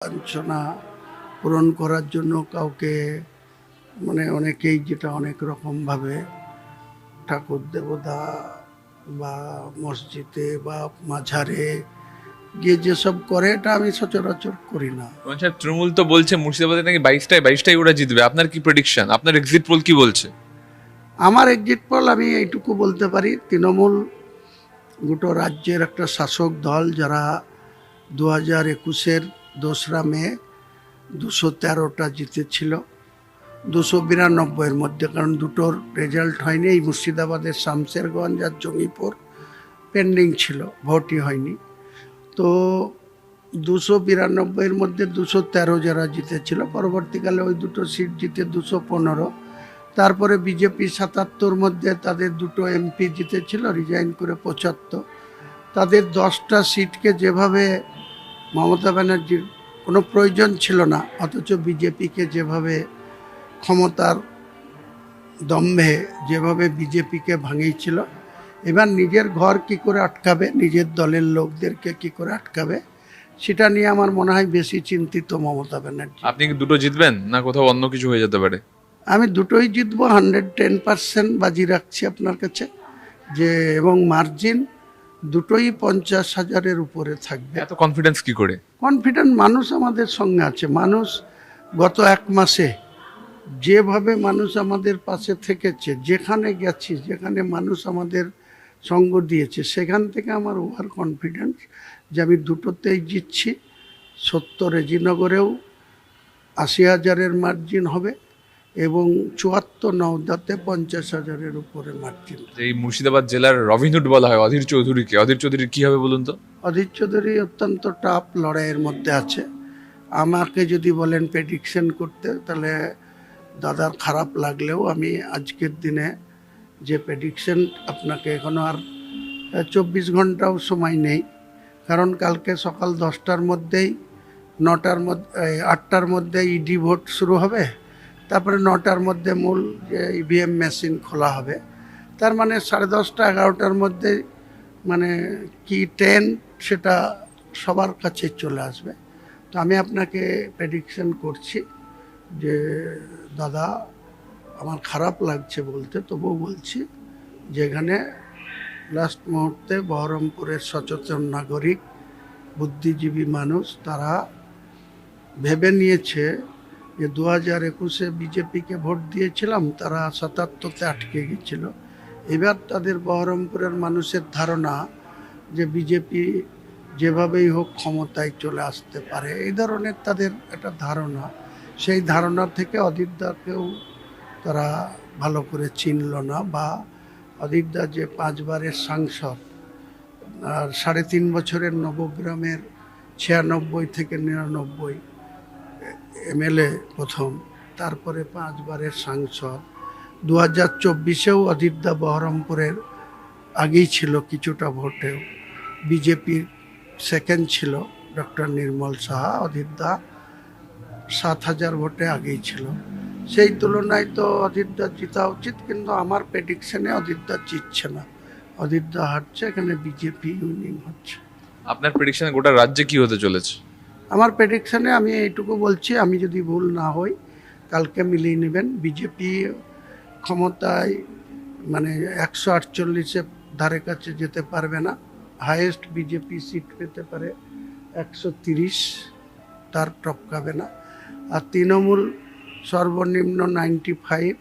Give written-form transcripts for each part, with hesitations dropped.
মনোবাঞ্ছনা পূরণ করার জন্য কাউকে মানে অনেকেই যেটা অনেক রকমভাবে ঠাকুর দেবতা বা মসজিদে বা মাঝারে গিয়ে যেসব করে এটা আমি সচরাচর করি না। সাহেব, তৃণমূল তো বলছে মুর্শিদাবাদে নাকি 22টায় ওরা জিতবে। আপনার কি প্রেডিকশন? আপনার এক্সিট পোল কি বলছে? আমার এক্সিট পোল আমি এইটুকু বলতে পারি, তৃণমূল গোটা রাজ্যের একটা শাসক দল, যারা 2021-এর 2রা মে 213টা জিতেছিল 292-এর মধ্যে, কারণ দুটোর রেজাল্ট হয়নি। এই মুর্শিদাবাদের শামশেরগঞ্জ আর জঙ্গিপুর পেন্ডিং ছিল, ভোটই হয়নি। তো 292-এর মধ্যে 213 যারা জিতেছিল, পরবর্তীকালে ওই দুটো সিট জিতে 215। তারপরে বিজেপি 77 মধ্যে তাদের দুটো এমপি জিতেছিল, রিজাইন করে 75। তাদের 10টা সিটকে যেভাবে মমতা ব্যানার্জির কোনো প্রয়োজন ছিল না, অথচ বিজেপিকে যেভাবে ক্ষমতার দম্ভে যেভাবে বিজেপিকে ভাঙিয়েছিল, এবার নিজের ঘর কি করে আটকাবে, নিজের দলের লোকদেরকে কি করে আটকাবে, সেটা নিয়ে আমার মনে হয় বেশি চিন্তিত মমতা ব্যানার্জি। আপনি কি দুটো জিতবেন না কোথাও অন্য কিছু হয়ে যেতে পারে? আমি দুটোই জিতবো, 110% বাজি রাখছি আপনার কাছে যে, এবং মার্জিন দুটোই 50,000-এর উপরে থাকবে। এত কনফিডেন্স কি করে? কনফিডেন্ট, মানুষ আমাদের সঙ্গে আছে। মানুষ গত 1 মাসে যেভাবে মানুষ আমাদের পাশে থেকেছে, যেখানে গেছি যেখানে মানুষ আমাদের সঙ্গ দিয়েছে, সেখান থেকে আমার ওভার কনফিডেন্স যে আমি দুটোতেই জিতছি। 70 রেজিনগরেও 80,000-এর মার্জিন হবে এবং 74 নওদাতে 50,000-এর উপরে মার্জিন। এই মুর্শিদাবাদ জেলার রবিনহুড বলা হয় অধীর চৌধুরীকে। অধীর চৌধুরীর কি হবে বলুন তো? অধীর চৌধুরী অত্যন্ত টাফ লড়াইয়ের মধ্যে আছে। আমাকে যদি বলেন প্রেডিকশন করতে, তাহলে দাদার খারাপ লাগলেও আমি আজকের দিনে যে প্রেডিকশন, আপনাকে এখনো আর 24 ঘন্টাও সময় নেই, কারণ কালকে সকাল 10টার মধ্যেই 8টার মধ্যে ইডি ভোট শুরু হবে, তারপরে 9টার মধ্যে মূল যে ইভিএম মেশিন খোলা হবে। তার মানে 10:30 11টার মধ্যে মানে কি ট্রেন্ড সেটা সবার কাছে চলে আসবে। তো আমি আপনাকে প্রেডিকশন করছি যে দাদা, আমার খারাপ লাগছে বলতে, তবুও বলছি, যেখানে লাস্ট মুহূর্তে বহরমপুরের সচেতন নাগরিক বুদ্ধিজীবী মানুষ তারা ভেবে নিয়েছে যে 2021-এ বিজেপিকে ভোট দিয়েছিলাম, তারা 77-তে আটকে গেছিল। এবার তাদের বহরমপুরের মানুষের ধারণা যে বিজেপি যেভাবেই হোক ক্ষমতায় চলে আসতে পারে, এই ধরনের তাদের একটা ধারণা। সেই ধারণা থেকে অধীরদাকেও তারা ভালো করে চিনল না, বা অধীরদা যে 5বারের সাংসদ আর 3.5 বছরের নবগ্রামের 96 থেকে 99 এমএলএ প্রথম, তারপরে 5বারের সাংসদ। 2024-এও অধীরদা বহরমপুরের আগেই ছিল, কিছুটা ভোটেও বিজেপির সেকেন্ড ছিল ডক্টর নির্মল সাহা, অধীরদা 7,000 ভোটে আগেই ছিল। সেই তুলনায় তো অধীরদা জিতা উচিত, কিন্তু আমার প্রেডিকশনে অধীরদা জিতছে না, অধীরদা হারছে, এখানে বিজেপি উইনিং হচ্ছে। আপনার প্রেডিকশনে গোটা রাজ্যে কি হতে চলেছে? আমার প্রেডিকশনে আমি এইটুকু বলছি, আমি যদি ভুল না হই কালকে মিলিয়ে নেবেন, বিজেপি ক্ষমতায় মানে 148-এর ধারে কাছে যেতে পারবে না। হাইয়েস্ট বিজেপি সিট পেতে পারে 130, তার টপকাবে না। আর তৃণমূল সর্বনিম্ন 95,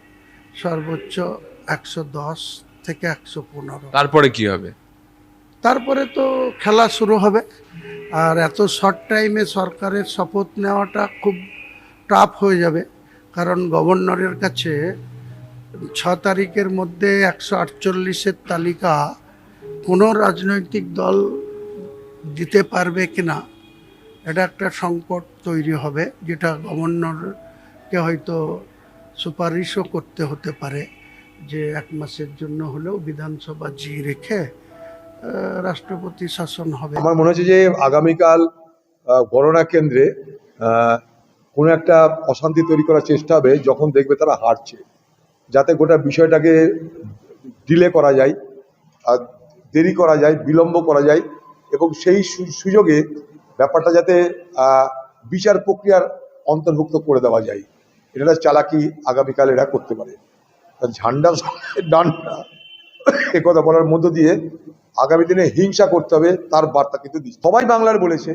সর্বোচ্চ 110 থেকে 115। তারপরে কি হবে? তারপরে তো খেলা শুরু হবে। আর এত শর্ট টাইমে সরকারের শপথ নেওয়াটা খুব টাফ হয়ে যাবে, কারণ গভর্নরের কাছে 6 তারিখের মধ্যে 148-এর তালিকা কোনো রাজনৈতিক দল দিতে পারবে কিনা, এটা একটা সংকট তৈরি হবে, যেটা গভর্নরকে হয়তো সুপারিশও করতে হতে পারে যে 1 মাসের জন্য হলেও বিধানসভা জি রেখে রাষ্ট্রপতি শাসন হবে। আমার মনে হচ্ছে যে আগামীকাল গণনা কেন্দ্রে কোনো একটা অশান্তি তৈরি করার চেষ্টা হবে, যখন দেখবে তারা হারছে, যাতে গোটা বিষয়টাকে ডিলে করা যায়, আর দেরি করা যায়, বিলম্ব করা যায়, এবং সেই সুযোগে ব্যাপারটা যাতে বিচার প্রক্রিয়ার অন্তর্ভুক্ত করে দেওয়া যায়। এটা একটা চালাকি আগামীকাল এরা করতে পারে। ঝান্ডা ডান্ডা একথা বলার মধ্য দিয়ে আগামী দিনে হিংসা করতে হবে তার বার্তা কিন্তু দিচ্ছে। সবাই বাংলার বলেছে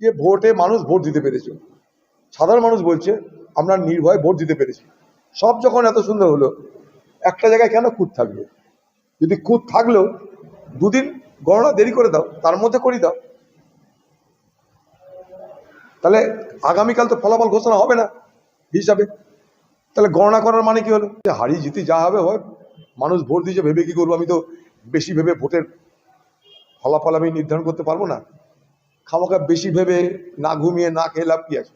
যে ভোটে মানুষ ভোট দিতে পেরেছে, সাধারণ মানুষ বলছে আমরা নির্ভয়ে ভোট দিতে পেরেছি। সব যখন এত সুন্দর হলো, একটা জায়গায় কেন খুঁত থাকবে? যদি খুঁত থাকলেও দুদিন গণনা দেরি করে দাও, তার মধ্যে করি দাও, তাহলে আগামীকাল তো ফলাফল ঘোষণা হবে না হিসাবে। তাহলে গণনা করার মানে কি হলো? যে হারি জিতি যা হবে হয়, মানুষ ভোট দিয়েছে ভেবে কি করবো? আমি তো বেশি ভেবে ভোটের ফলাফল আমি নির্ধারণ করতে পারবো না। খামাখা বেশি ভেবে না ঘুমিয়ে না খেয়ে লাভ কি আছে?